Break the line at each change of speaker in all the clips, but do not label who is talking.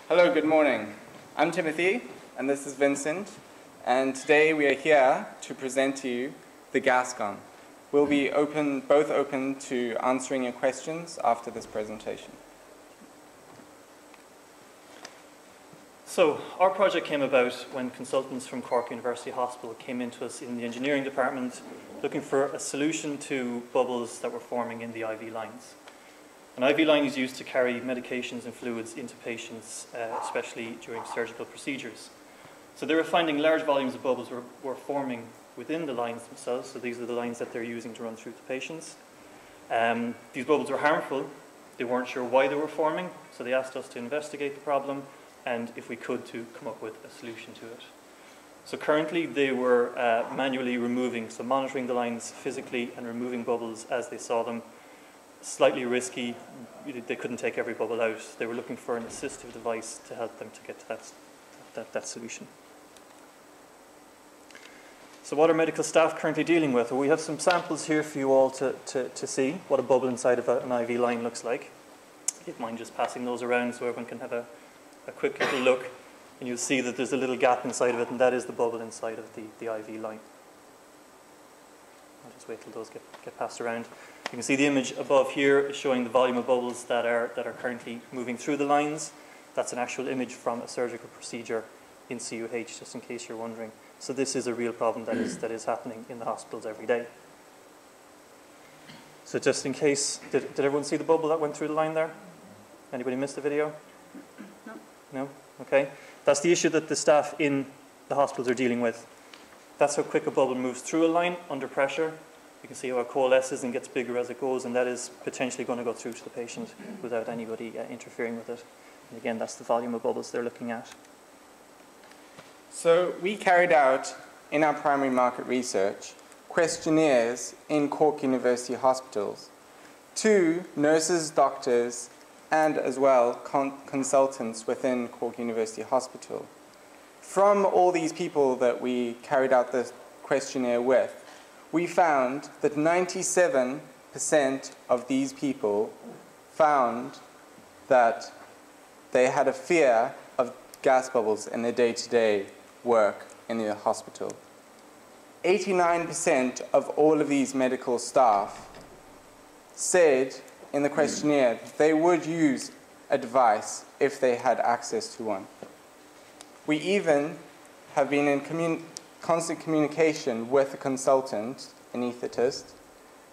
Hello, good morning. I'm Timothy, and this is Vincent, and today we are here to present to you the gas gun. We'll be both open to answering your questions after this presentation.
So our project came about when consultants from Cork University Hospital came into us in the engineering department looking for a solution to bubbles that were forming in the IV lines. An IV line is used to carry medications and fluids into patients, especially during surgical procedures. So they were finding large volumes of bubbles were forming within the lines themselves, so these are the lines that they're using to run through to patients. These bubbles were harmful. They weren't sure why they were forming, so they asked us to investigate the problem and, if we could, to come up with a solution to it. So currently they were manually removing, so monitoring the lines physically and removing bubbles as they saw them. Slightly risky, they couldn't take every bubble out. They were looking for an assistive device to help them to get to that solution. So what are medical staff currently dealing with? Well, we have some samples here for you all to see what a bubble inside of an IV line looks like. If you mind just passing those around so everyone can have a quick little look, and you'll see that there's a little gap inside of it, and that is the bubble inside of the IV line. I'll just wait till those get passed around. You can see the image above here is showing the volume of bubbles that are currently moving through the lines. That's an actual image from a surgical procedure in CUH, just in case you're wondering. So this is a real problem that is happening in the hospitals every day. So just in case, did everyone see the bubble that went through the line there? Anybody missed the video?
No.
No? Okay. That's the issue that the staff in the hospitals are dealing with. That's how quick a bubble moves through a line under pressure. You can see how it coalesces and gets bigger as it goes, and that is potentially going to go through to the patient without anybody interfering with it. And again, that's the volume of bubbles they're looking at.
So we carried out, in our primary market research, questionnaires in Cork University hospitals to nurses, doctors, and as well consultants within Cork University Hospital. From all these people that we carried out the questionnaire with, we found that 97% of these people found that they had a fear of gas bubbles in their day-to-day work in the hospital. 89% of all of these medical staff said in the questionnaire that they would use a device if they had access to one. We even have been in constant communication with a consultant, anaesthetist,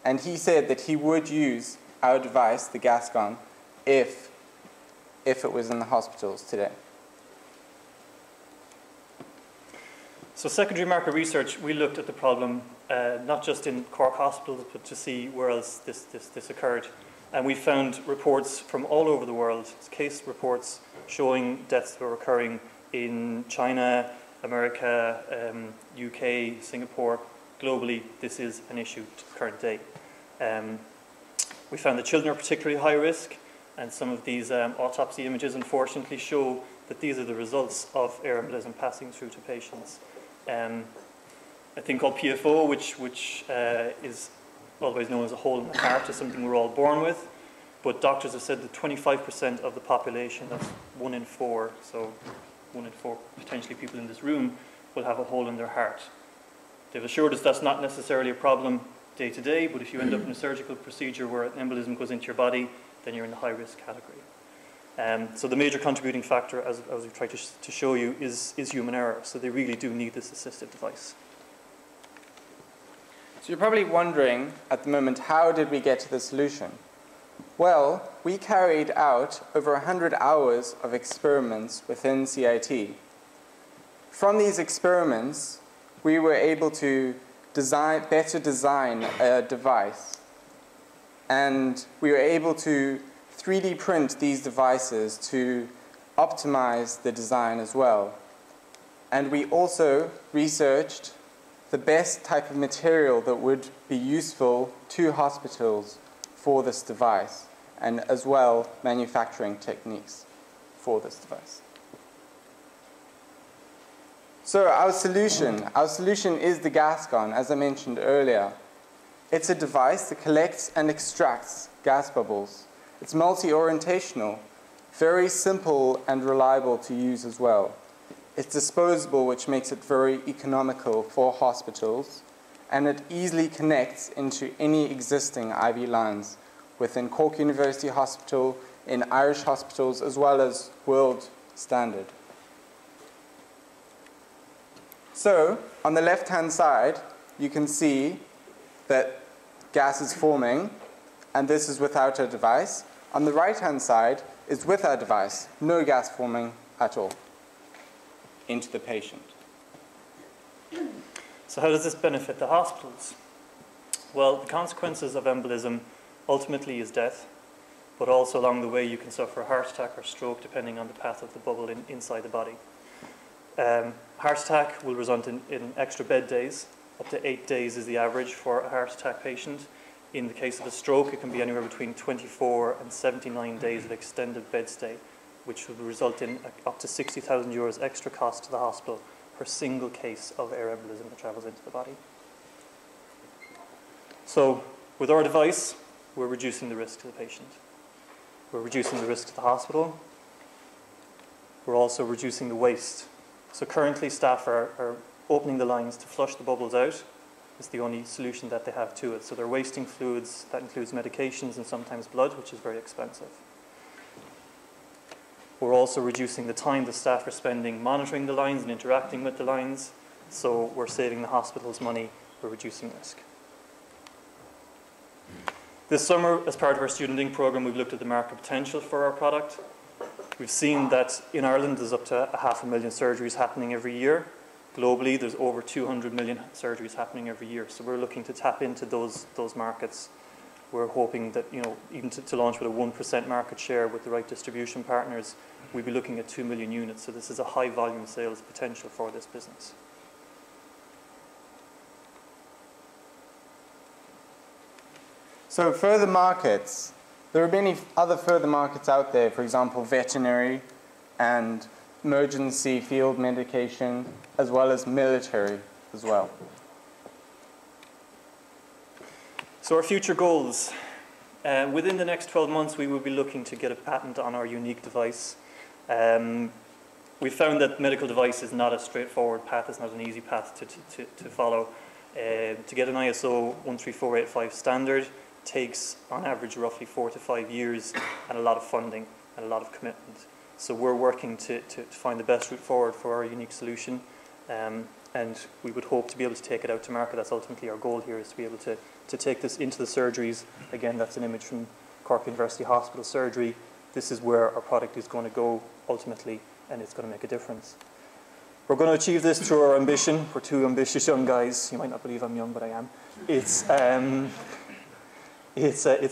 and he said that he would use our device, the gas gun, if it was in the hospitals today.
So secondary market research, we looked at the problem not just in Cork hospitals, but to see where else this occurred. And we found reports from all over the world, case reports showing deaths that were occurring in China, America, UK, Singapore. Globally, this is an issue to the current day. We found that children are particularly high risk, and some of these autopsy images unfortunately show that these are the results of air embolism passing through to patients. A thing called PFO, which is otherwise known as a hole in the heart, is something we're all born with, but doctors have said that 25% of the population, that's 1 in 4, so 1 in 4 potentially people in this room, will have a hole in their heart. They've assured us that's not necessarily a problem day to day, but if you end up in a surgical procedure where an embolism goes into your body, then you're in the high risk category. So the major contributing factor, as we've tried to show you, is human error. So they really do need this assistive device.
So you're probably wondering at the moment, how did we get to the solution? Well, we carried out over 100 hours of experiments within CIT. From these experiments, we were able to better design a device. And we were able to 3D print these devices to optimize the design as well. And we also researched the best type of material that would be useful to hospitals for this device, and as well manufacturing techniques for this device. So our solution is the gas gun, as I mentioned earlier. It's a device that collects and extracts gas bubbles. It's multi-orientational. Very simple and reliable to use as well. It's disposable, which makes it very economical for hospitals, and it easily connects into any existing IV lines within Cork University Hospital, in Irish hospitals, as well as world standard. So, on the left-hand side, you can see that gas is forming, and this is without a device. On the right-hand side is with our device, no gas forming at all into the patient.
So how does this benefit the hospitals? Well, the consequences of embolism ultimately is death, but also along the way you can suffer a heart attack or stroke depending on the path of the bubble inside the body. Heart attack will result in extra bed days. Up to 8 days is the average for a heart attack patient. In the case of a stroke, it can be anywhere between 24 and 79 days of extended bed stay, which would result in up to €60,000 extra cost to the hospital per single case of air embolism that travels into the body. So, with our device, we're reducing the risk to the patient. We're reducing the risk to the hospital. We're also reducing the waste. So currently staff are opening the lines to flush the bubbles out. It's the only solution that they have to it. So they're wasting fluids. That includes medications and sometimes blood, which is very expensive. We're also reducing the time the staff are spending monitoring the lines and interacting with the lines. So we're saving the hospitals money. We're reducing risk. This summer, as part of our Student Link program, we've looked at the market potential for our product. We've seen that in Ireland there's up to 500,000 surgeries happening every year. Globally, there's over 200 million surgeries happening every year. So we're looking to tap into those markets. We're hoping that, even to launch with a 1% market share with the right distribution partners, we'd be looking at 2 million units. So this is a high volume sales potential for this business.
So further markets, there are many other further markets out there, for example, veterinary and emergency field medication, as well as military as well.
So our future goals. Within the next 12 months, we will be looking to get a patent on our unique device. We found that medical device is not a straightforward path. It's not an easy path to follow. To get an ISO 13485 standard takes, on average, roughly 4 to 5 years and a lot of funding and a lot of commitment. So we're working to find the best route forward for our unique solution, and we would hope to be able to take it out to market. That's ultimately our goal here, is to be able to take this into the surgeries. Again, that's an image from Cork University Hospital surgery. This is where our product is going to go ultimately, and it's going to make a difference. We're going to achieve this through our ambition. We're two ambitious young guys. You might not believe I'm young, but I am. It's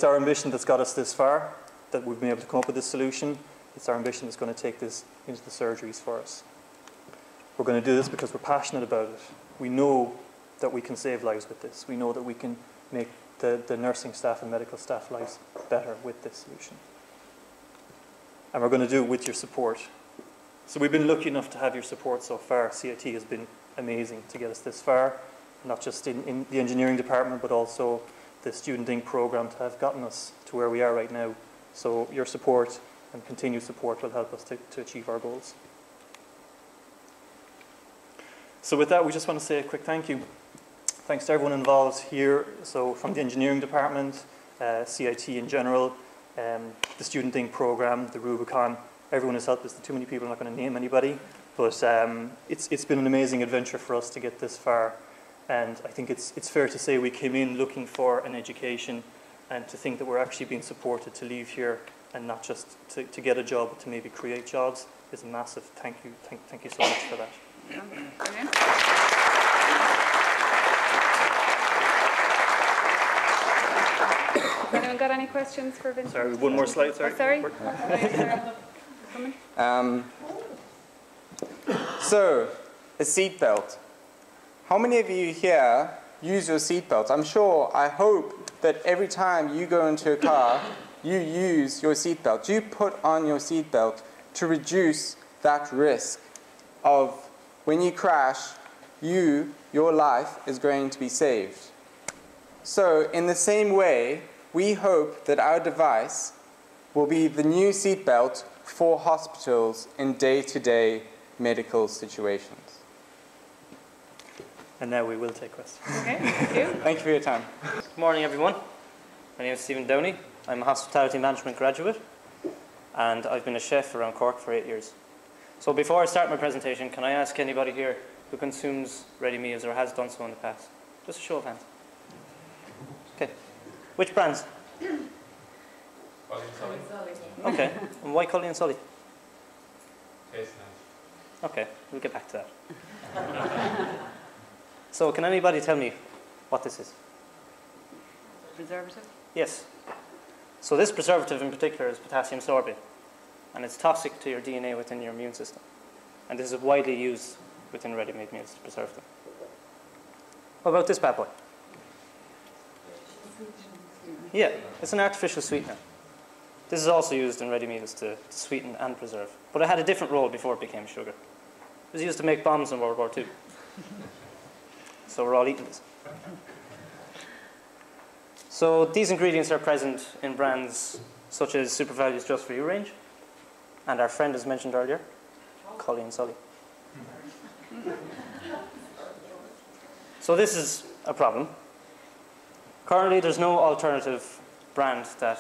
our ambition that's got us this far, that we've been able to come up with this solution. It's our ambition that's going to take this into the surgeries for us. We're going to do this because we're passionate about it. We know that we can save lives with this. We know that we can make the nursing staff and medical staff lives better with this solution. And we're going to do it with your support. So we've been lucky enough to have your support so far. CIT has been amazing to get us this far, not just in the engineering department, but also the Student Link program to have gotten us to where we are right now. So your support and continued support will help us to achieve our goals. So with that, we just want to say a quick thank you. Thanks to everyone involved here, so from the engineering department, CIT in general, the Student Link program, the Rubicon. Everyone has helped us. There are too many people, I'm not going to name anybody, but it's been an amazing adventure for us to get this far. And I think it's fair to say we came in looking for an education, and to think that we're actually being supported to leave here and not just to get a job, but to maybe create jobs is a massive thank you. Thank you so much for that.
Brilliant. Has anyone got any questions for Vincent?
Sorry, one more slide, sorry.
Oh, sorry.
So, a seatbelt. How many of you here use your seatbelt? I hope that every time you go into a car, you use your seatbelt. You put on your seatbelt to reduce that risk of when you crash, your life is going to be saved. So in the same way, we hope that our device will be the new seatbelt for hospitals in day-to-day medical situations.
And now we will take questions.
Okay, thank you.
Thank you for your time.
Good morning, everyone. My name is Stephen Downey. I'm a hospitality management graduate, and I've been a chef around Cork for 8 years. So before I start my presentation, can I ask anybody here who consumes ready meals or has done so in the past? Just a show of hands. Okay. Which brands?
Cully and Sully.
Okay. And why Cully and Sully?
Taste nice.
Okay, we'll get back to that. So can anybody tell me what this is?
Preservative?
Yes. So this preservative in particular is potassium sorbate, and it's toxic to your DNA within your immune system. And this is widely used within ready-made meals to preserve them. What about this bad boy? Yeah, it's an artificial sweetener. This is also used in ready meals to sweeten and preserve. But it had a different role before it became sugar. It was used to make bombs in World War II. So we're all eating this. So these ingredients are present in brands such as SuperValue's Just For You range, and our friend, as mentioned earlier, Cully and Sully. So this is a problem. Currently, there's no alternative brand that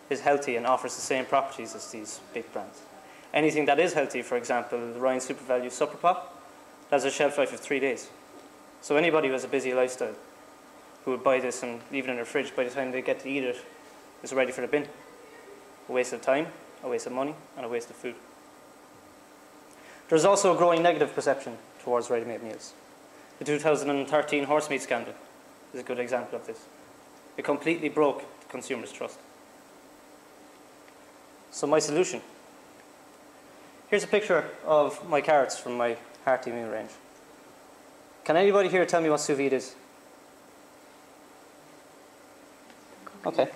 is healthy and offers the same properties as these big brands. Anything that is healthy, for example, the Ryan SuperValue Supper Pot, has a shelf life of 3 days. So anybody who has a busy lifestyle who would buy this and leave it in their fridge, by the time they get to eat it, it's ready for the bin. A waste of time, a waste of money, and a waste of food. There's also a growing negative perception towards ready-made meals. The 2013 horse meat scandal is a good example of this. It completely broke the consumer's trust. So my solution. Here's a picture of my carrots from my hearty meal range. Can anybody here tell me what sous vide is? Okay,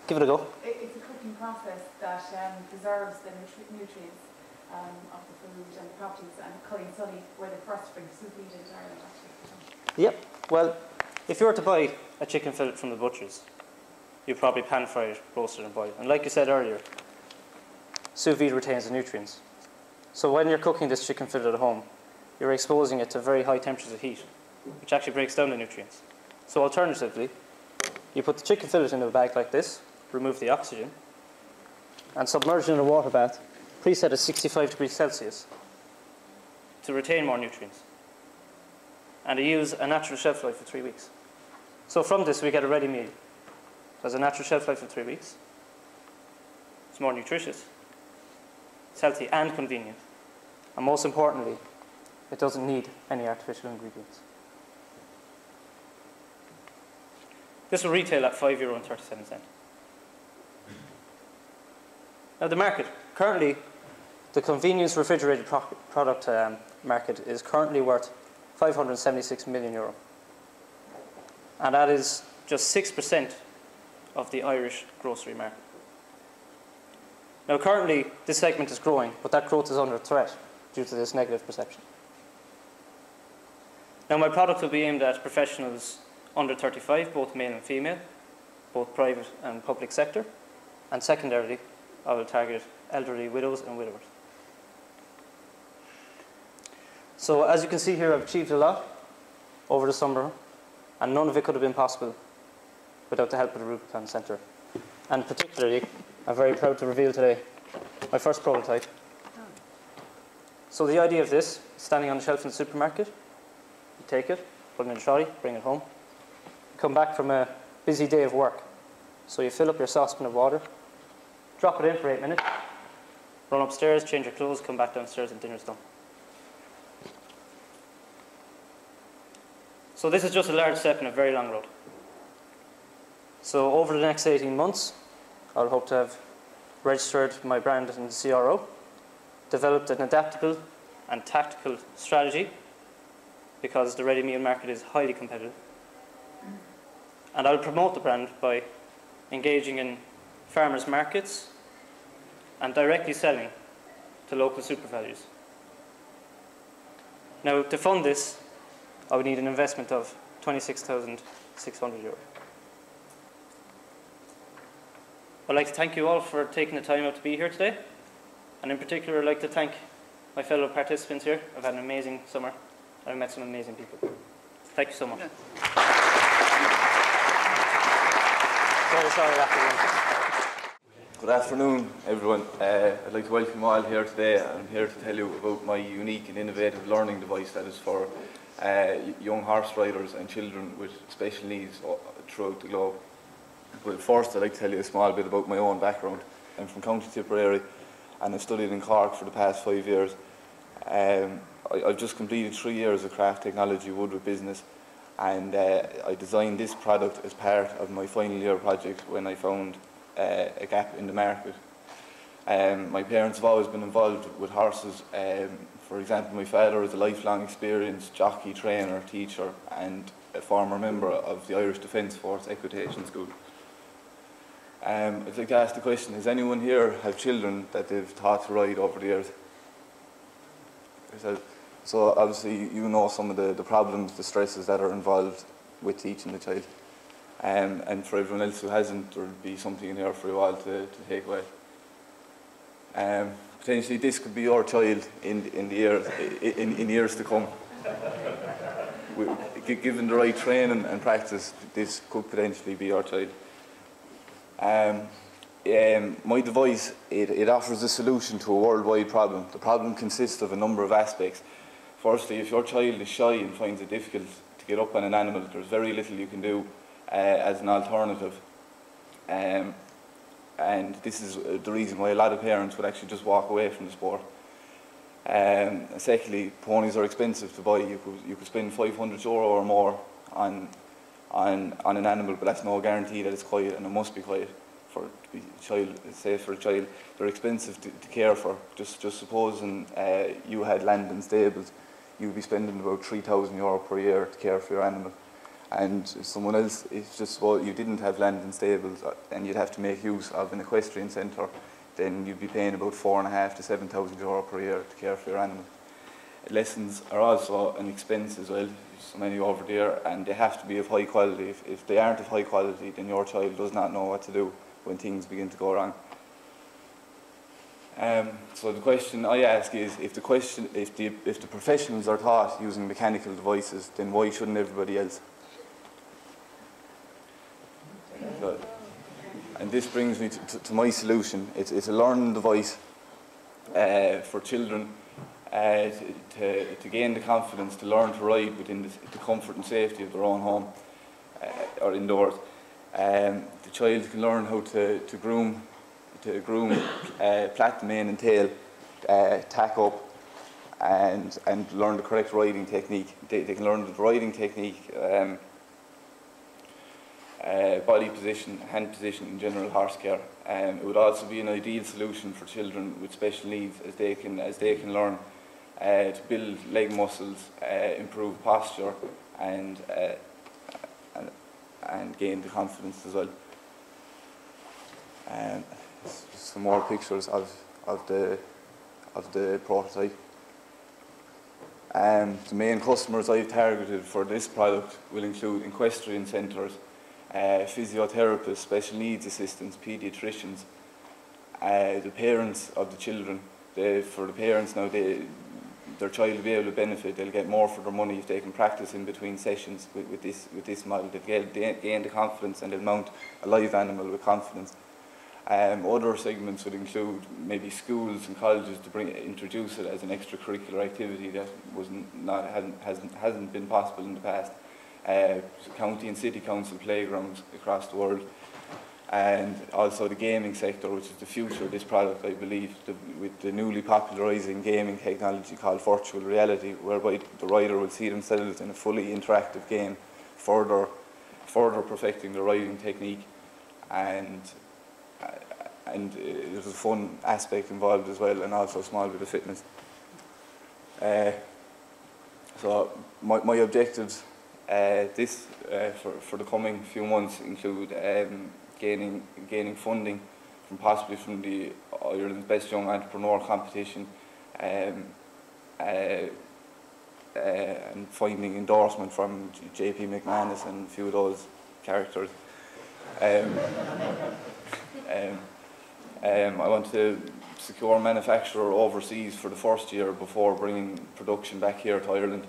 give it a go.
It's a cooking process that preserves the nutrients of the food and the properties, and Cully and Sully were the first to bring sous vide into Ireland, actually.
Yep, well, if you were to buy a chicken fillet from the butchers, you'd probably pan fry it, roast it and boil it. And like you said earlier, sous vide retains the nutrients. So when you're cooking this chicken fillet at home, you're exposing it to very high temperatures of heat, which actually breaks down the nutrients. So alternatively, you put the chicken fillet in a bag like this, remove the oxygen, and submerge it in a water bath, preset at 65 degrees Celsius, to retain more nutrients. And to use a natural shelf life for 3 weeks. So from this, we get a ready meal. It has a natural shelf life of 3 weeks. It's more nutritious. It's healthy and convenient. And most importantly, it doesn't need any artificial ingredients. This will retail at €5.37. Now the market. Currently, the convenience refrigerated product market is currently worth €576 million. And that is just 6% of the Irish grocery market. Now currently, this segment is growing, but that growth is under threat due to this negative perception. Now my product will be aimed at professionals under 35, both male and female, both private and public sector, and secondarily, I will target elderly widows and widowers. So as you can see here, I've achieved a lot over the summer, and none of it could have been possible without the help of the Rubicon Centre. And particularly, I'm very proud to reveal today my first prototype. So the idea of this, standing on the shelf in the supermarket, you take it, put it in a trolley, bring it home, you come back from a busy day of work. So you fill up your saucepan of water, drop it in for 8 minutes, run upstairs, change your clothes, come back downstairs, and dinner's done. So this is just a large step in a very long road. So over the next 18 months, I'll hope to have registered my brand in the CRO, developed an adaptable and tactical strategy, because the ready meal market is highly competitive. And I'll promote the brand by engaging in farmers' markets and directly selling to local SuperValues. Now, to fund this, I would need an investment of €26,600. I'd like to thank you all for taking the time out to be here today. And in particular, I'd like to thank my fellow participants here. I've had an amazing summer. I've met some amazing people. Thank you so much.
Good afternoon, everyone. I'd like to welcome you all here today. I'm here to tell you about my unique and innovative learning device that is for young horse riders and children with special needs throughout the globe. But first, I'd like to tell you a small bit about my own background. I'm from County Tipperary and I've studied in Cork for the past 5 years. I've just completed 3 years of craft technology Woodwork business, and I designed this product as part of my final year project when I found a gap in the market. My parents have always been involved with horses. For example, my father is a lifelong experienced jockey, trainer, teacher and a former member of the Irish Defence Force Equitation School. I'd like to ask the question, has anyone here have children that they've taught to ride over the years? So obviously you know some of the problems, the stresses that are involved with teaching the child. And for everyone else who hasn't, there will be something in here for you all to take away. Potentially this could be your child in years to come. Given the right training and practice, this could potentially be your child. My device, it offers a solution to a worldwide problem. The problem consists of a number of aspects. Firstly, if your child is shy and finds it difficult to get up on an animal, there's very little you can do as an alternative. And this is the reason why a lot of parents would actually just walk away from the sport. Secondly, ponies are expensive to buy. You could spend €500 or more on an animal, but that's no guarantee that it's quiet, and it must be quiet for a child, safe for a child. They're expensive to care for. Just supposing you had land and stables, you'd be spending about €3,000 per year to care for your animal. And if someone else, if just you didn't have land and stables and you'd have to make use of an equestrian centre, then you'd be paying about €4,500 to €7,000 per year to care for your animal. Lessons are also an expense as well. There's so many over there, and they have to be of high quality. If they aren't of high quality, then your child does not know what to do when things begin to go wrong. So the question I ask is, if the professionals are taught using mechanical devices, then why shouldn't everybody else? And this brings me to my solution. It's a learning device for children to gain the confidence to learn to ride within the comfort and safety of their own home or indoors. The child can learn how to groom, plait the mane and tail, tack up, and learn the correct riding technique. They can learn the riding technique, body position, hand position, and general horse care. It would also be an ideal solution for children with special needs, as they can learn to build leg muscles, improve posture, and gain the confidence as well. Some more pictures of the prototype. The main customers I've targeted for this product will include equestrian centres, physiotherapists, special needs assistants, paediatricians, the parents of the children. For the parents now, their child will be able to benefit. They'll get more for their money if they can practice in between sessions with this model. They'll gain the confidence, and they'll mount a live animal with confidence. Other segments would include maybe schools and colleges to introduce it as an extracurricular activity that hasn't been possible in the past. County and city council playgrounds across the world, and also the gaming sector, which is the future of this product, I believe, with the newly popularising gaming technology called virtual reality, whereby the rider will see themselves in a fully interactive game, further perfecting the riding technique, and there's a fun aspect involved as well, and also a small bit of fitness. So my objectives for the coming few months include gaining funding possibly from the Ireland's Best Young Entrepreneur competition, and finding endorsement from JP McManus and a few of those characters. I want to secure manufacturer overseas for the first year before bringing production back here to Ireland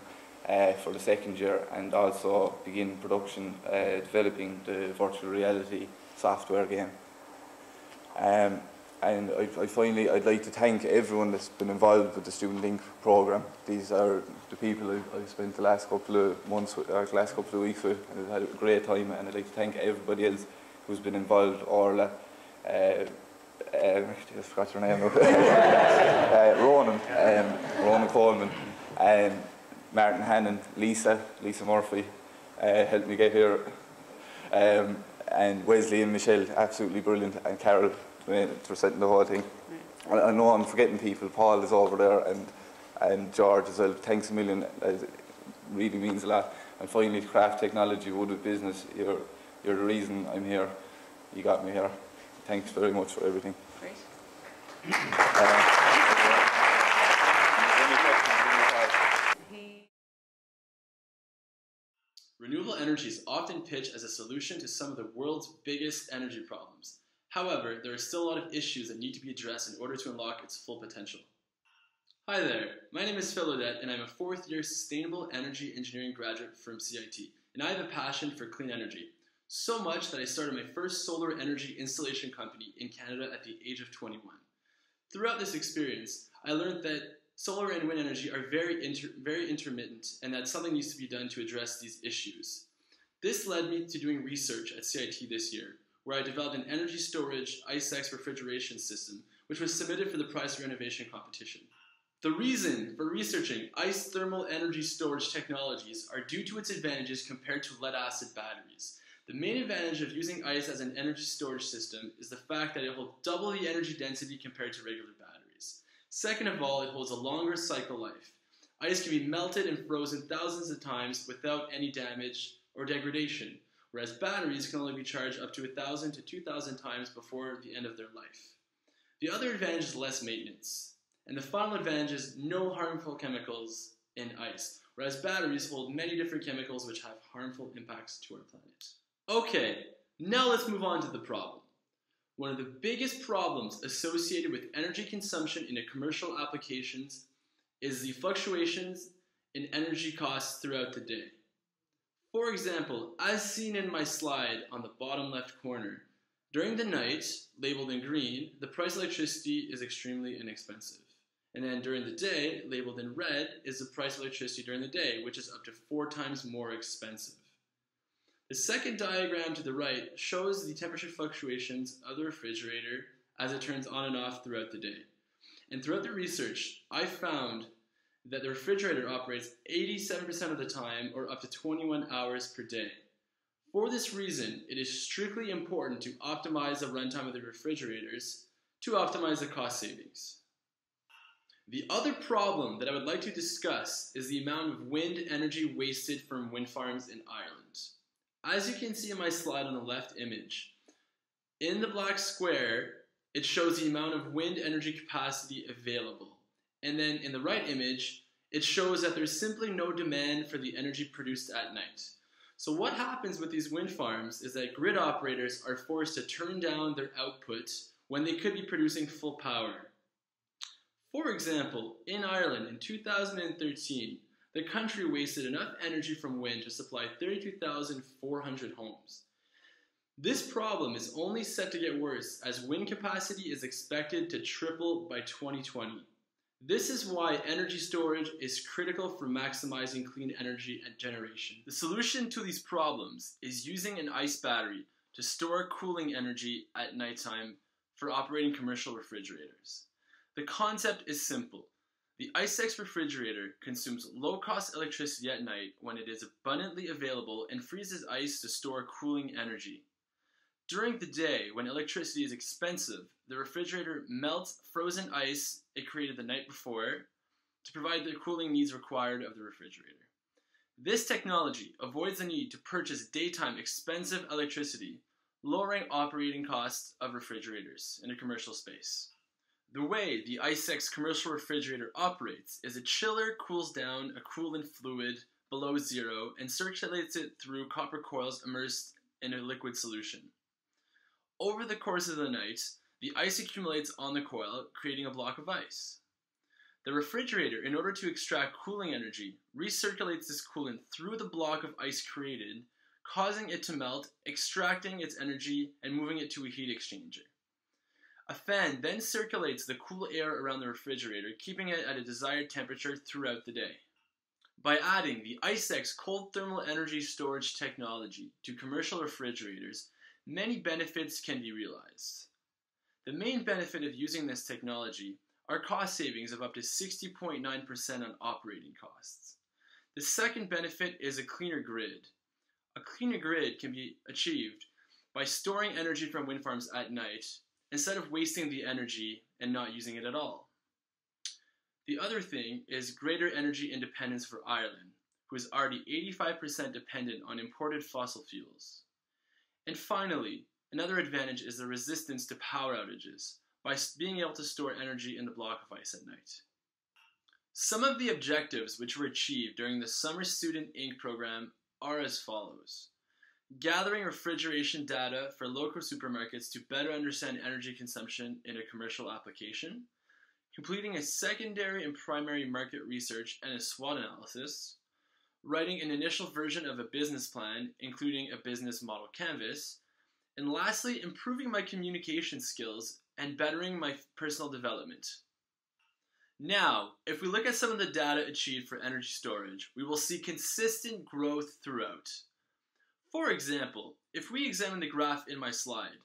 for the second year, and also begin production developing the virtual reality software game. And I'd like to thank everyone that's been involved with the Student Link programme. These are the people I've spent the last couple of months with, or the last couple of weeks with, and I've had a great time, and I'd like to thank everybody else who's been involved. Orla, I just forgot your name Ronan Coleman, Martin Hannon, Lisa Murphy helped me get here, and Wesley and Michelle, absolutely brilliant, and Carol for setting the whole thing. I know I'm forgetting people. Paul is over there, and George as well. Thanks a million. It really means a lot. And finally, Craft Technology, Woodwood Business. You're the reason I'm here. You got me here. Thanks very much for everything.
Great.
Renewable energy is often pitched as a solution to some of the world's biggest energy problems. However, there are still a lot of issues that need to be addressed in order to unlock its full potential. Hi there, my name is Phil Odette, and I'm a fourth-year Sustainable Energy Engineering graduate from CIT, and I have a passion for clean energy. So much that I started my first solar energy installation company in Canada at the age of 21. Throughout this experience, I learned that solar and wind energy are very intermittent, and that something needs to be done to address these issues. This led me to doing research at CIT this year, where I developed an energy storage ICEX refrigeration system, which was submitted for the Prize for Innovation competition. The reason for researching ICE thermal energy storage technologies are due to its advantages compared to lead-acid batteries. The main advantage of using ICE as an energy storage system is the fact that it will double the energy density compared to regular batteries. Second of all, it holds a longer cycle life. ICE can be melted and frozen thousands of times without any damage or degradation, whereas batteries can only be charged up to 1,000 to 2,000 times before the end of their life. The other advantage is less maintenance. And the final advantage is no harmful chemicals in ICE, whereas batteries hold many different chemicals which have harmful impacts to our planet. Okay, now let's move on to the problem. One of the biggest problems associated with energy consumption in commercial applications is the fluctuations in energy costs throughout the day. For example, as seen in my slide on the bottom left corner, during the night, labeled in green, the price of electricity is extremely inexpensive. And then during the day, labeled in red, is the price of electricity during the day, which is up to 4 times more expensive. The second diagram to the right shows the temperature fluctuations of the refrigerator as it turns on and off throughout the day. And throughout the research, I found that the refrigerator operates 87% of the time, or up to 21 hours per day. For this reason, it is strictly important to optimize the runtime of the refrigerators to optimize the cost savings. The other problem that I would like to discuss is the amount of wind energy wasted from wind farms in Ireland. As you can see in my slide on the left image, in the black square, it shows the amount of wind energy capacity available. And then in the right image, it shows that there's simply no demand for the energy produced at night. So what happens with these wind farms is that grid operators are forced to turn down their output when they could be producing full power. For example, in Ireland in 2013, the country wasted enough energy from wind to supply 32,400 homes. This problem is only set to get worse as wind capacity is expected to triple by 2020. This is why energy storage is critical for maximizing clean energy and generation. The solution to these problems is using an ICE battery to store cooling energy at nighttime for operating commercial refrigerators. The concept is simple. The ICEX refrigerator consumes low-cost electricity at night when it is abundantly available and freezes ice to store cooling energy. During the day, when electricity is expensive, the refrigerator melts frozen ice it created the night before to provide the cooling needs required of the refrigerator. This technology avoids the need to purchase daytime expensive electricity, lowering operating costs of refrigerators in a commercial space. The way the ICEX commercial refrigerator operates is a chiller cools down a coolant fluid below zero and circulates it through copper coils immersed in a liquid solution. over the course of the night, the ice accumulates on the coil, creating a block of ice. The refrigerator, in order to extract cooling energy, recirculates this coolant through the block of ice created, causing it to melt, extracting its energy, and moving it to a heat exchanger. A fan then circulates the cool air around the refrigerator, keeping it at a desired temperature throughout the day. By adding the ICEX cold thermal energy storage technology to commercial refrigerators, many benefits can be realized. The main benefit of using this technology are cost savings of up to 60.9% on operating costs. The second benefit is a cleaner grid. A cleaner grid can be achieved by storing energy from wind farms at night instead of wasting the energy and not using it at all. The other thing is greater energy independence for Ireland, who is already 85% dependent on imported fossil fuels. And finally, another advantage is the resistance to power outages by being able to store energy in the block of ice at night. Some of the objectives which were achieved during the Summer Student Inc. program are as follows. Gathering refrigeration data for local supermarkets to better understand energy consumption in a commercial application, completing a secondary and primary market research and a SWOT analysis, writing an initial version of a business plan, including a business model canvas, and lastly, improving my communication skills and bettering my personal development. Now, if we look at some of the data achieved for energy storage, we will see consistent growth throughout. For example, if we examine the graph in my slide,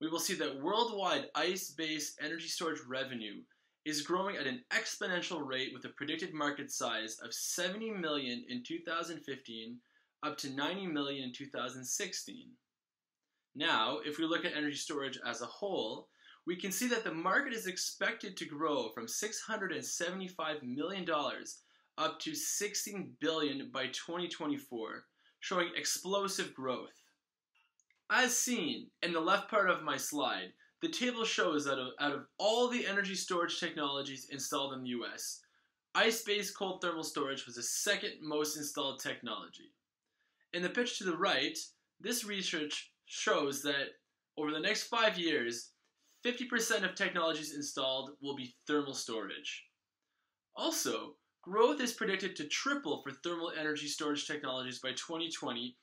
we will see that worldwide ice-based energy storage revenue is growing at an exponential rate with a predicted market size of 70 million in 2015 up to 90 million in 2016. Now, if we look at energy storage as a whole, we can see that the market is expected to grow from $675 million up to $16 billion by 2024, showing explosive growth. As seen in the left part of my slide, the table shows that out of all the energy storage technologies installed in the US, ice-based cold thermal storage was the second most installed technology. In the picture to the right, this research shows that over the next 5 years, 50% of technologies installed will be thermal storage. Also, growth is predicted to triple for thermal energy storage technologies by 2020,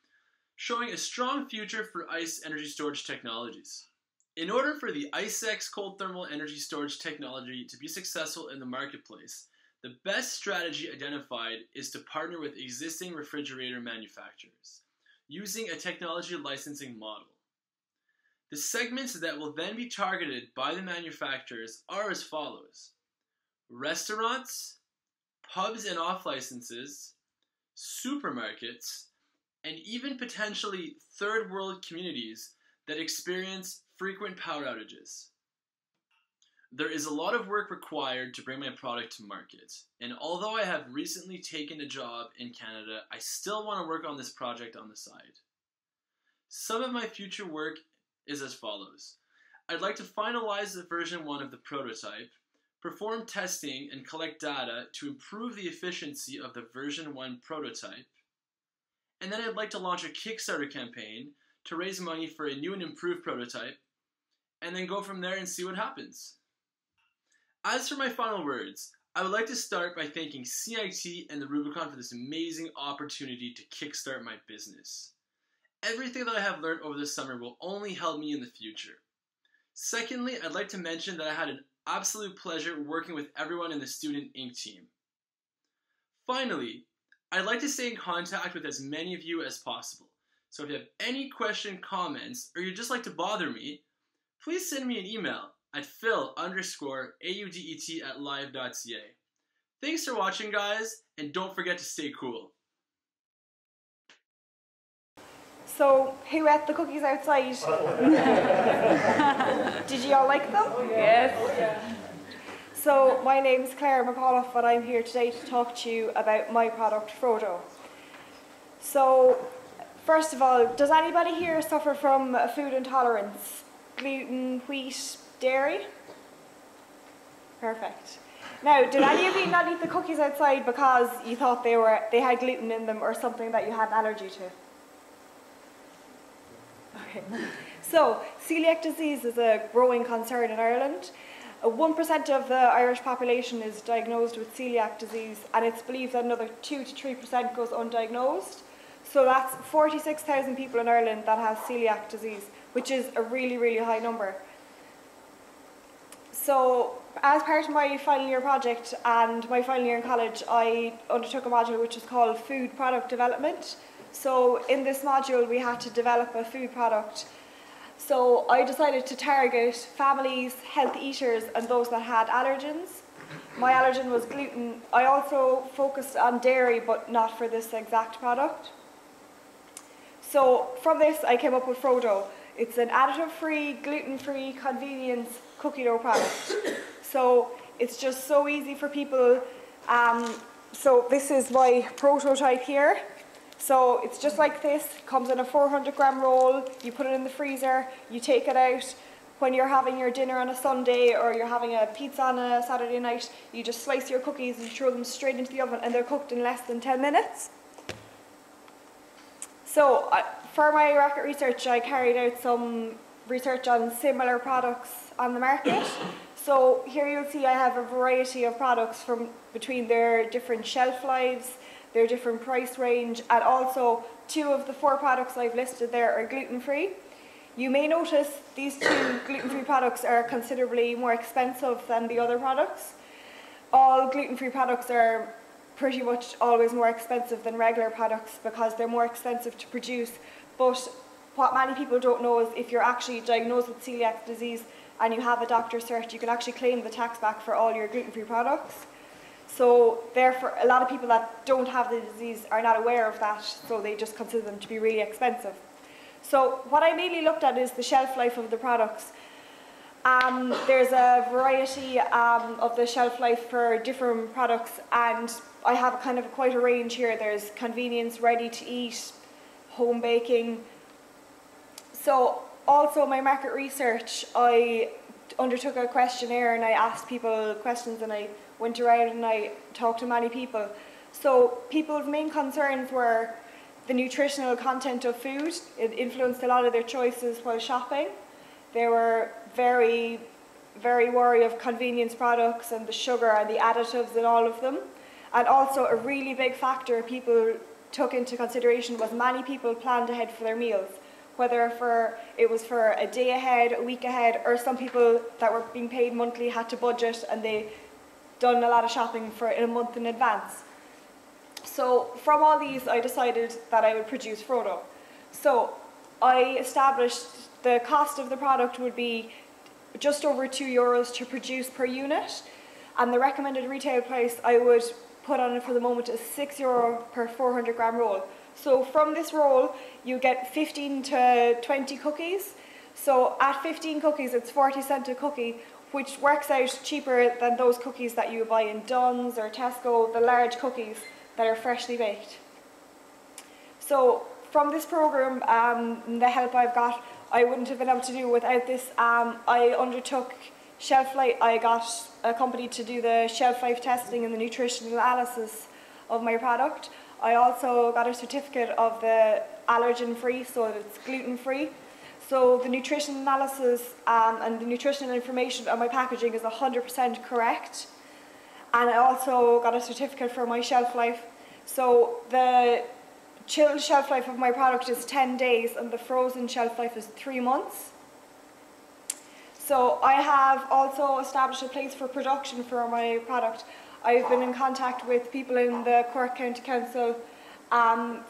showing a strong future for ice energy storage technologies. In order for the ICEX cold thermal energy storage technology to be successful in the marketplace, the best strategy identified is to partner with existing refrigerator manufacturers, using a technology licensing model. The segments that will then be targeted by the manufacturers are as follows: restaurants, pubs and off licenses, supermarkets, and even potentially third world communities that experience frequent power outages. There is a lot of work required to bring my product to market, and although I have recently taken a job in Canada, I still want to work on this project on the side. Some of my future work is as follows. I'd like to finalize the version 1 of the prototype, perform testing and collect data to improve the efficiency of the version 1 prototype, and then I'd like to launch a Kickstarter campaign to raise money for a new and improved prototype, and then go from there and see what happens. As for my final words, I would like to start by thanking CIT and the Rubicon for this amazing opportunity to kickstart my business. Everything that I have learned over the summer will only help me in the future. Secondly, I'd like to mention that I had an absolute pleasure working with everyone in the Student Inc. team. Finally, I'd like to stay in contact with as many of you as possible. So if you have any question, comments, or you'd just like to bother me, please send me an email at phil_audet@live.ca. Thanks for watching, guys, and don't forget to stay cool.
So, who ate the cookies outside? Did you all like them?
Yes.
So, my name's Claire McAuliffe, and I'm here today to talk to you about my product, Frodo. So, first of all, does anybody here suffer from a food intolerance? Gluten, wheat, dairy? Perfect. Now, did any of you not eat the cookies outside because you thought they had gluten in them or something that you had an allergy to? Okay. So, celiac disease is a growing concern in Ireland. 1% of the Irish population is diagnosed with celiac disease, and it's believed that another 2 to 3% goes undiagnosed. So that's 46,000 people in Ireland that have celiac disease, which is a really, really high number. So as part of my final year project and my final year in college, I undertook a module which is called Food Product Development. So in this module, we had to develop a food product. So I decided to target families, healthy eaters, and those that had allergens. My allergen was gluten. I also focused on dairy, but not for this exact product. So from this, I came up with Frodo. It's an additive-free, gluten-free, convenience cookie dough product. So it's just so easy for people. So this is my prototype here. So it's just like this, comes in a 400-gram roll, you put it in the freezer, you take it out. When you're having your dinner on a Sunday or you're having a pizza on a Saturday night, you just slice your cookies and throw them straight into the oven, and they're cooked in less than 10 minutes. So for my market research, I carried out some research on similar products on the market. So here you'll see I have a variety of products from between their different shelf lives, their different price range, and also 2 of the 4 products I've listed there are gluten-free. You may notice these 2 gluten-free products are considerably more expensive than the other products. All gluten-free products are pretty much always more expensive than regular products because they're more expensive to produce. But what many people don't know is if you're actually diagnosed with celiac disease and you have a doctor's cert, you can actually claim the tax back for all your gluten-free products. So therefore, a lot of people that don't have the disease are not aware of that, so they just consider them to be really expensive. So what I mainly looked at is the shelf life of the products. There's a variety of the shelf life for different products, and I have kind of quite a range here. There's convenience, ready to eat, home baking. So also my market research, I undertook a questionnaire and I asked people questions and I went around and I talked to many people. So people's main concerns were the nutritional content of food. It influenced a lot of their choices while shopping. They were very, very worried of convenience products and the sugar and the additives in all of them. And also a really big factor people took into consideration was many people planned ahead for their meals, whether it was for a day ahead, a week ahead, or some people that were being paid monthly had to budget and they done a lot of shopping in a month in advance. So from all these, I decided that I would produce Frodo. So I established the cost of the product would be just over €2 to produce per unit, and the recommended retail price I would put on it for the moment is €6 per 400-gram roll. So from this roll, you get 15 to 20 cookies. So at 15 cookies, it's 40 cents a cookie, which works out cheaper than those cookies that you buy in Dunn's or Tesco, the large cookies that are freshly baked. So from this program, the help I've got, I wouldn't have been able to do without this. I undertook shelf life. I got a company to do the shelf life testing and the nutritional analysis of my product. I also got a certificate of the allergen-free, so it's gluten-free. So the nutrition analysis and the nutritional information on my packaging is 100% correct. And I also got a certificate for my shelf life. So the chilled shelf life of my product is 10 days and the frozen shelf life is 3 months. So I have also established a place for production for my product. I've been in contact with people in the Cork County Council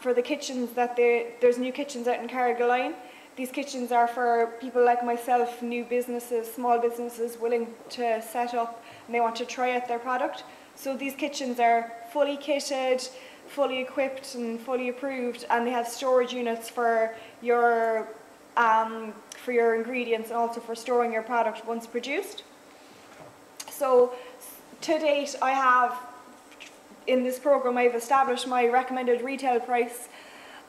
for the kitchens that there's new kitchens out in Carrigaline. These kitchens are for people like myself, new businesses, small businesses willing to set up and they want to try out their product. So these kitchens are fully kitted, fully equipped and fully approved, and they have storage units for your ingredients and also for storing your product once produced. So to date, I have, in this program, I've established my recommended retail price.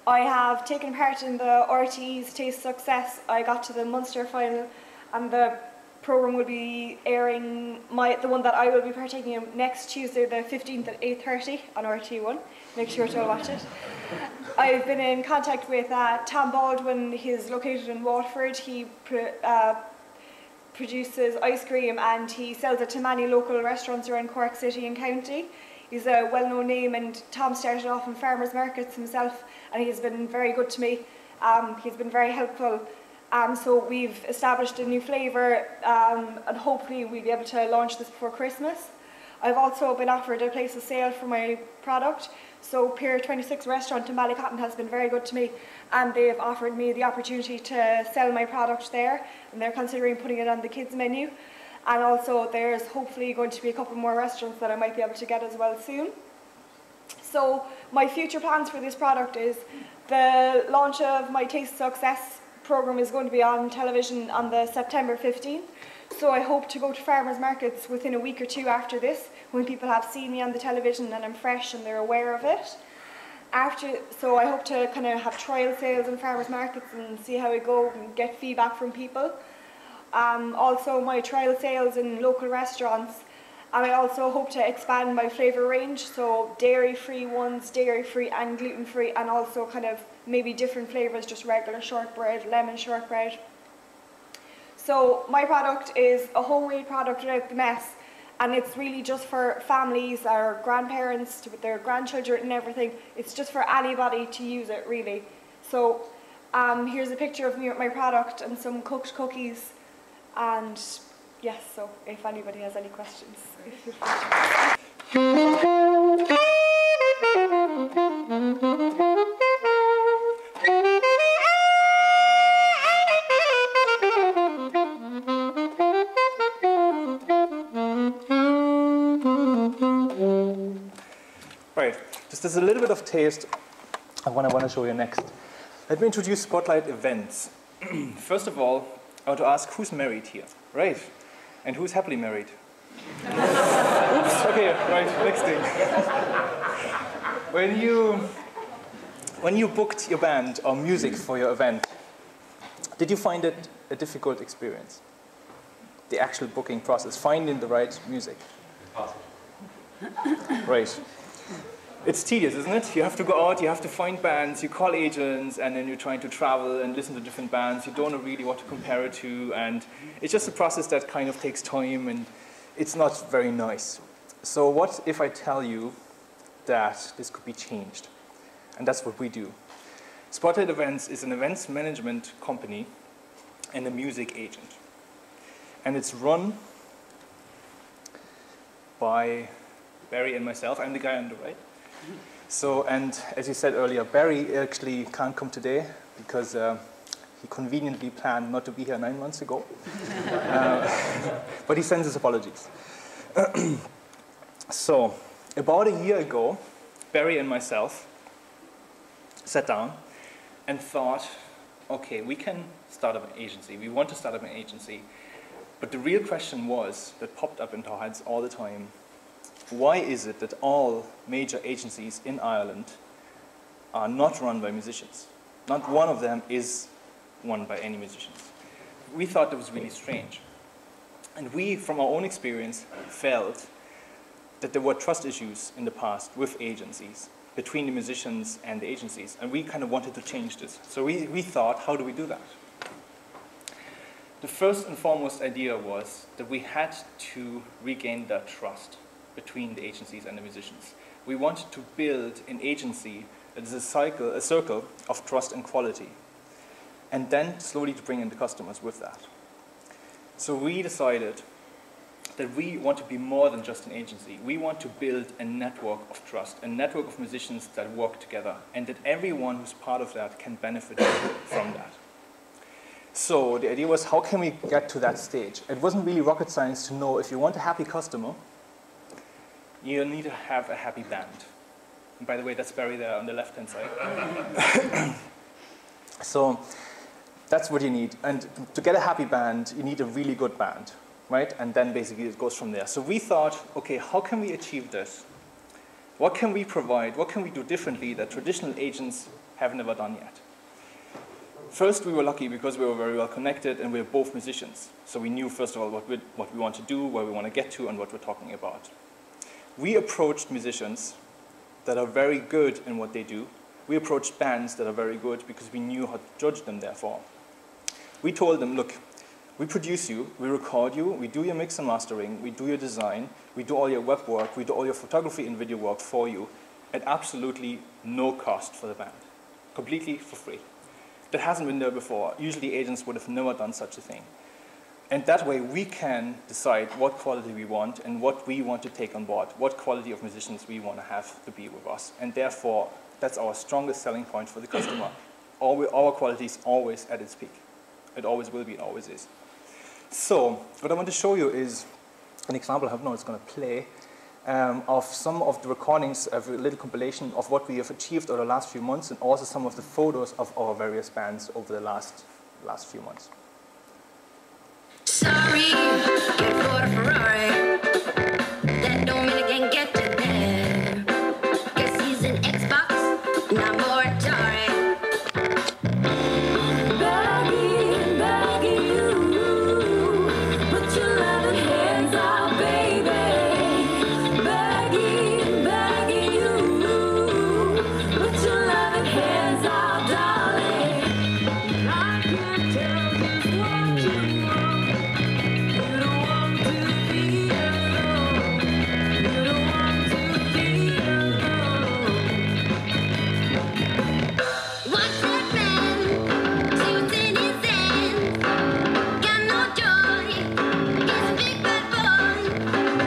I have taken part in the RTE's Taste Success. I got to the Munster final, and the program will be airing, the one that I will be partaking in next Tuesday, the 15th at 8:30 on RTE1. Make sure to watch it. I've been in contact with Tom Baldwin. He's located in Waterford. He produces ice cream and he sells it to many local restaurants around Cork City and County. He's a well-known name, and Tom started off in farmers markets himself, and he's been very good to me. He's been very helpful. So we've established a new flavour, and hopefully we'll be able to launch this before Christmas. I've also been offered a place of sale for my product. So Pier 26 restaurant in Ballycotton has been very good to me, and they've offered me the opportunity to sell my product there, and they're considering putting it on the kids menu. And also there's hopefully going to be a couple more restaurants that I might be able to get as well soon. So my future plans for this product is the launch of my Taste Success program is going to be on television on the September 15th. So I hope to go to farmers markets within a week or two after this, when people have seen me on the television and I'm fresh and they're aware of it. So I hope to kind of have trial sales in farmers markets and see how it goes and get feedback from people. Also my trial sales in local restaurants, and I also hope to expand my flavour range, so dairy-free ones, dairy-free and gluten-free, and also kind of maybe different flavours, just regular shortbread, lemon shortbread. So my product is a homemade product without the mess, and it's really just for families or grandparents with their grandchildren and everything. It's just for anybody to use it, really. So here's a picture of me with my product and some cooked cookies. And yes, so if anybody has any questions, feel free to.
Right, just as a little bit of taste of what I want to show you next. Let me introduce Spotlight Events. First of all, I want to ask who's married here? Right. And who's happily married? Oops, okay, right, next thing. When you booked your band or music for your event, did you find it a difficult experience? The actual booking process, finding the right music? Right. It's tedious, isn't it? You have to go out, you have to find bands, you call agents, and then you're trying to travel and listen to different bands. You don't know really what to compare it to, and it's just a process that kind of takes time, and it's not very nice. So what if I tell you that this could be changed? And that's what we do. Spotlight Events is an events management company and a music agent. And it's run by Barry and myself. I'm the guy on the right. So, and as you said earlier, Barry actually can't come today because he conveniently planned not to be here 9 months ago. But he sends his apologies. So, about a year ago, Barry and myself sat down and thought, okay, we can start up an agency. We want to start up an agency. But the real question was, that popped up into our heads all the time, why is it that all major agencies in Ireland are not run by musicians? Not one of them is run by any musicians. We thought that was really strange. And we, from our own experience, felt that there were trust issues in the past with agencies, between the musicians and the agencies. And we kind of wanted to change this. So we thought, how do we do that? The first and foremost idea was that we had to regain that trust between the agencies and the musicians. We wanted to build an agency that is a circle of trust and quality, and then slowly to bring in the customers with that. So we decided that we want to be more than just an agency. We want to build a network of trust, a network of musicians that work together, and that everyone who's part of that can benefit from that. So the idea was, how can we get to that stage? It wasn't really rocket science to know if you want a happy customer, you need to have a happy band. And by the way, that's Barry there on the left-hand side. So that's what you need. And to get a happy band, you need a really good band, right? And then basically it goes from there. So we thought, okay, how can we achieve this? What can we provide? What can we do differently that traditional agents have never done yet? First, we were lucky because we were very well connected and we were both musicians. So we knew, first of all, what we want to do, where we want to get to, and what we're talking about. We approached musicians that are very good in what they do, we approached bands that are very good because we knew how to judge them, therefore. We told them, look, we produce you, we record you, we do your mix and mastering, we do your design, we do all your web work, we do all your photography and video work for you at absolutely no cost for the band, completely for free. That hasn't been there before. Usually agents would have never done such a thing. And that way we can decide what quality we want and what we want to take on board, what quality of musicians we want to have to be with us. And therefore, that's our strongest selling point for the customer. Our quality is always at its peak. It always will be, it always is. So, what I want to show you is an example, I don't know it's going to play, of some of the recordings, of a little compilation of what we have achieved over the last few months, and also some of the photos of our various bands over the last few months.
Sorry, get for a Ferrari. That don't mean I can get you there. Guess he's an Xbox, not more Atari. Begging, begging you, put your loving hands out, baby. Begging, begging you, put your loving hands out, darling. I can't tell just what you want. You don't want to be alone. You don't want to be alone. What's that man? Tunes in his hand. Got no joy. He's a big bad boy.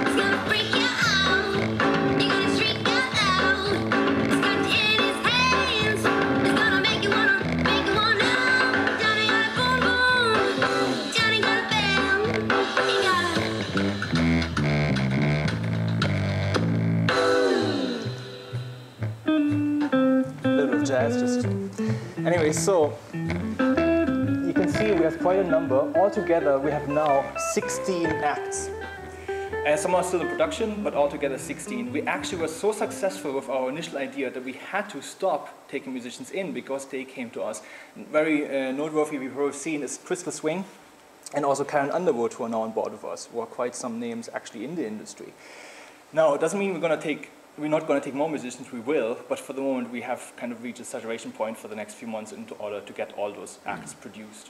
He's gonna freak you out. You're gonna shriek out loud. He's got you in his hands. He's gonna make you wanna. Johnny got a boom boom. Johnny got a bam. He got
A little bit of jazz, just. Anyway, so you can see we have quite a number. Altogether, we have now 16 acts. Some are still in production, but altogether 16. We actually were so successful with our initial idea that we had to stop taking musicians in because they came to us. Very noteworthy, we've probably seen is Crystal Swing and also Karen Underwood, who are now on board with us, who are quite some names actually in the industry. Now, it doesn't mean we're not going to take more musicians, we will, but for the moment we have kind of reached a saturation point for the next few months in order to get all those acts produced.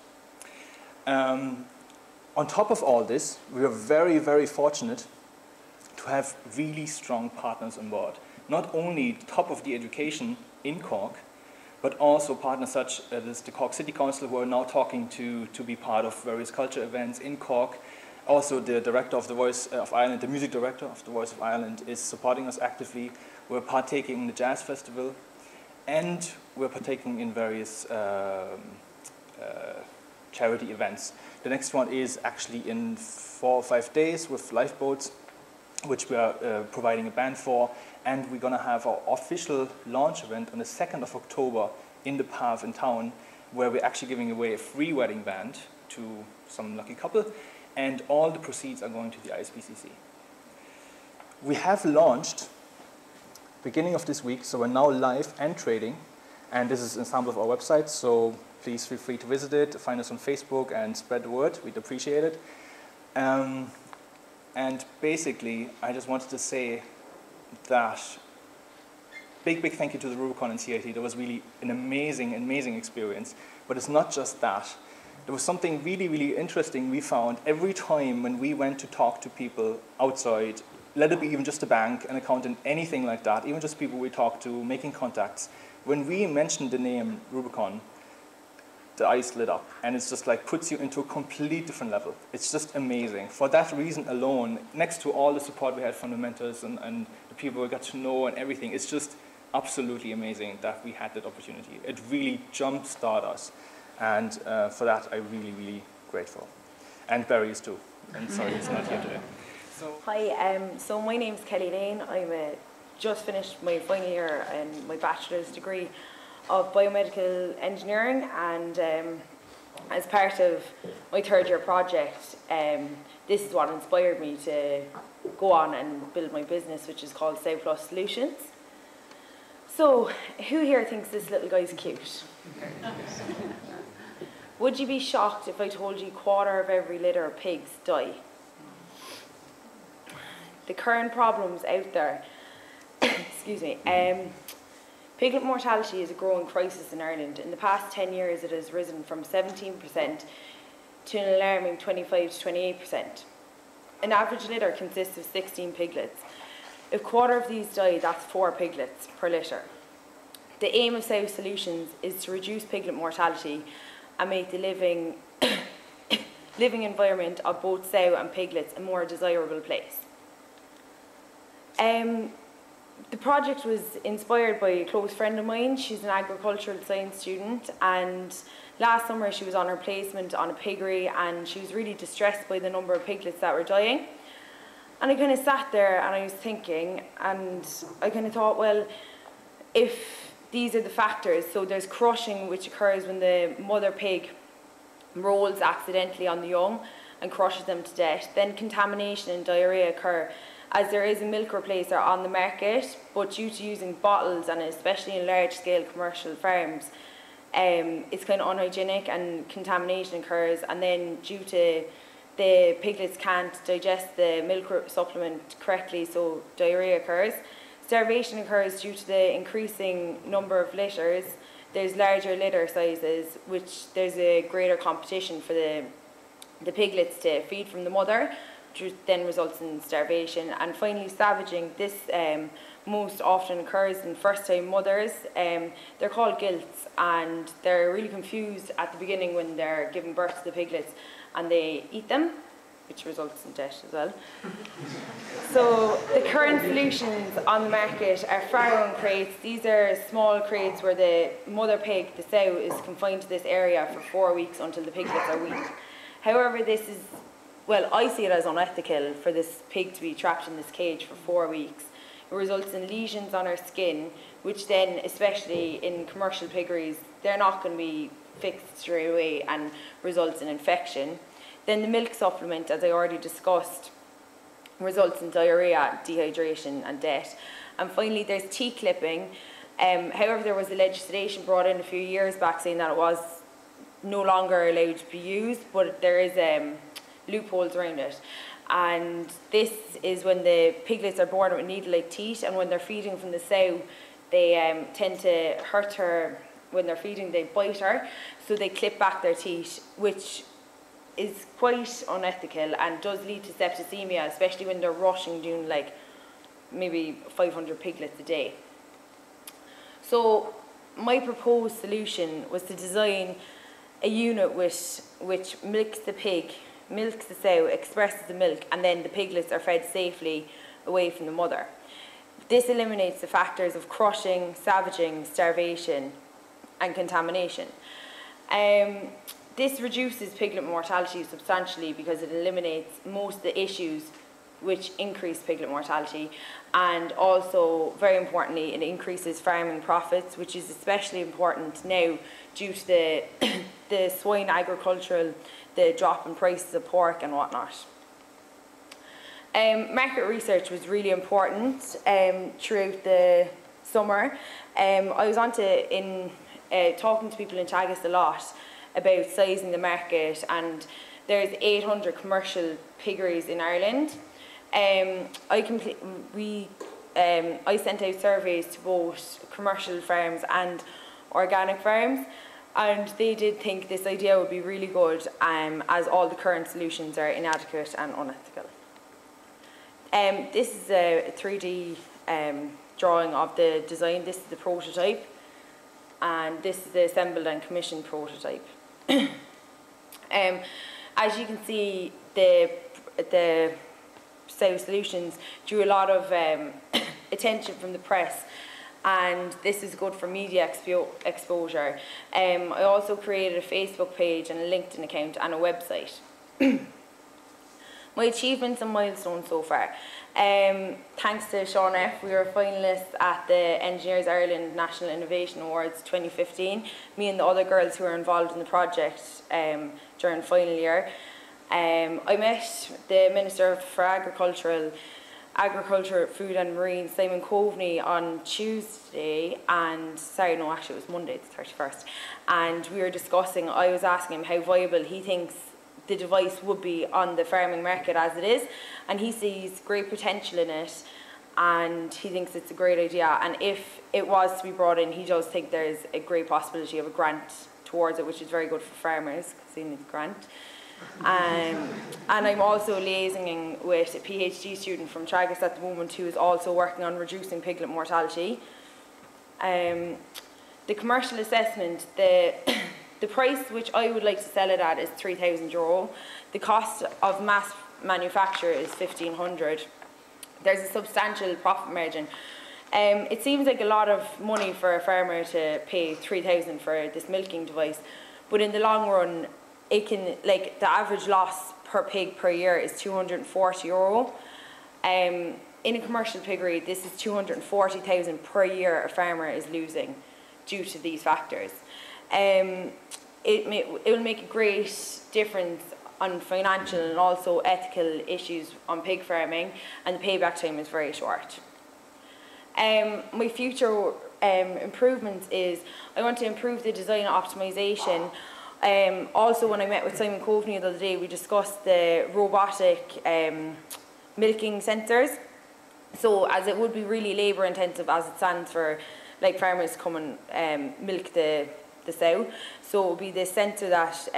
On top of all this, we are very, very fortunate to have really strong partners on board. Not only top of the education in Cork, but also partners such as the Cork City Council, who are now talking to be part of various culture events in Cork. Also, the director of the Voice of Ireland, the music director of the Voice of Ireland, is supporting us actively. We're partaking in the Jazz Festival, and we're partaking in various charity events. The next one is actually in 4 or 5 days with Lifeboats, which we are providing a band for, and we're going to have our official launch event on the 2nd of October in the Pav in town, where we're actually giving away a free wedding band to some lucky couple, and all the proceeds are going to the ISPCC. We have launched beginning of this week, so we're now live and trading, and this is an sample of our website, so please feel free to visit it, find us on Facebook and spread the word, we'd appreciate it. And basically, I just wanted to say that big thank you to the Rubicon and CIT. That was really an amazing, amazing experience. But it's not just that. There was something really, really interesting we found every time when we went to talk to people outside, let it be even just a bank, an accountant, anything like that, even just people we talked to, making contacts. When we mentioned the name Rubicon, the eyes lit up, and it's just like puts you into a complete different level. It's just amazing. For that reason alone, next to all the support we had from the mentors and the people we got to know and everything, it's just absolutely amazing that we had that opportunity. It really jump-started us, and for that I'm really, really grateful. And Barry is too, and sorry he's not here today.
Hi, so my name's Kelly Lane. I'm just finished my final year in my bachelor's degree of biomedical engineering, and as part of my third year project, this is what inspired me to go on and build my business, which is called Save Plus Solutions. So, who here thinks this little guy's cute? Would you be shocked if I told you 1/4 of every litter of pigs die? The current problems out there, excuse me,
Piglet mortality is a growing crisis in Ireland. In the past 10 years, it has risen from 17% to an alarming 25 to 28%. An average litter consists of 16 piglets. If a quarter of these die, that's 4 piglets per litter. The aim of Sow Solutions is to reduce piglet mortality and make the living environment of both sow and piglets a more desirable place. The project was inspired by a close friend of mine. She's an agricultural science student, and last summer she was on her placement on a piggery, and she was really distressed by the number of piglets that were dying. And I kind of sat there and I was thinking, and I kind of thought, well, if these are the factors, so there's crushing, which occurs when the mother pig rolls accidentally on the young and crushes them to death. Then contamination and diarrhea occur, as there is a milk replacer on the market, but due to using bottles, and especially in large-scale commercial farms, it's kind of unhygienic and contamination occurs, and then due to the piglets can't digest the milk supplement correctly, so diarrhea occurs. Starvation occurs due to the increasing number of litters. There's larger litter sizes, which there's a greater competition for the piglets to feed from the mother, which then results in starvation. And finally, savaging. This most often occurs in first-time mothers. They're called gilts, and they're really confused at the beginning when they're giving birth to the piglets, and they eat them, which results in death as well. So the current solutions on the market are farrowing crates. These are small crates where the mother pig, the sow, is confined to this area for 4 weeks until the piglets are weaned. However, this is, well, I see it as unethical for this pig to be trapped in this cage for 4 weeks. It results in lesions on her skin, which then, especially in commercial piggeries, they're not going to be fixed straight away and results in infection. Then the milk supplement, as I already discussed, results in diarrhea, dehydration and death. And finally, there's teat clipping. However, there was a legislation brought in a few years back saying that it was no longer allowed to be used, but there is loopholes around it. And this is when the piglets are born with needle-like teeth, and when they're feeding from the sow, they tend to hurt her. When they're feeding, they bite her, so they clip back their teeth, which is quite unethical and does lead to septicemia, especially when they're rushing doing like maybe 500 piglets a day. So my proposed solution was to design a unit which milks the pig, milks the sow, expresses the milk, and then the piglets are fed safely away from the mother. This eliminates the factors of crushing, savaging, starvation and contamination. This reduces piglet mortality substantially because it eliminates most of the issues which increase piglet mortality, and also, very importantly, it increases farming profits, which is especially important now due to the swine agricultural, the drop in prices of pork and whatnot. Market research was really important throughout the summer. I was talking to people in Teagasc a lot about sizing the market, and there's 800 commercial piggeries in Ireland. I sent out surveys to both commercial farms and organic farms, and they did think this idea would be really good, as all the current solutions are inadequate and unethical. This is a 3D drawing of the design. This is the prototype, and this is the assembled and commissioned prototype. As you can see, the Sow Solutions drew a lot of attention from the press, and this is good for media exposure. I also created a Facebook page and a LinkedIn account and a website. My achievements and milestones so far. Thanks to Sean F, we were finalists at the Engineers Ireland National Innovation Awards 2015. Me and the other girls who were involved in the project during final year. I met the Minister for Agriculture, Food and Marine, Simon Coveney, on Tuesday, and it was Monday, the 31st. And we were discussing, I was asking him how viable he thinks the device would be on the farming market as it is, and he sees great potential in it, and he thinks it's a great idea. And if it was to be brought in, he does think there's a great possibility of a grant towards it, which is very good for farmers because they need a grant. And I'm also liaising with a PhD student from Teagasc at the moment who is also working on reducing piglet mortality. The commercial assessment, the price which I would like to sell it at is €3,000. The cost of mass manufacture is $1,500. There's a substantial profit margin. It seems like a lot of money for a farmer to pay $3,000 for this milking device, but in the long run, it can, like, the average loss per pig per year is €240. In a commercial piggery, this is $240,000 per year a farmer is losing due to these factors. It will make a great difference on financial and also ethical issues on pig farming, and the payback time is very short. My future improvements is I want to improve the design optimization. Also, when I met with Simon Coveney the other day, we discussed the robotic milking sensors. So, as it would be really labour intensive as it stands for like farmers to come and milk the sow. So it would be this sensor that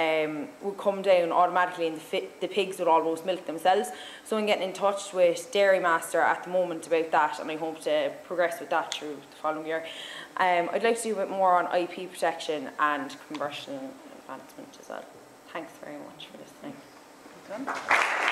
would come down automatically, and the pigs would almost milk themselves. So I'm getting in touch with Dairy Master at the moment about that, and I hope to progress with that through the following year. I'd like to do a bit more on IP protection and commercial advancement as well. Thanks very much for listening.
Well done.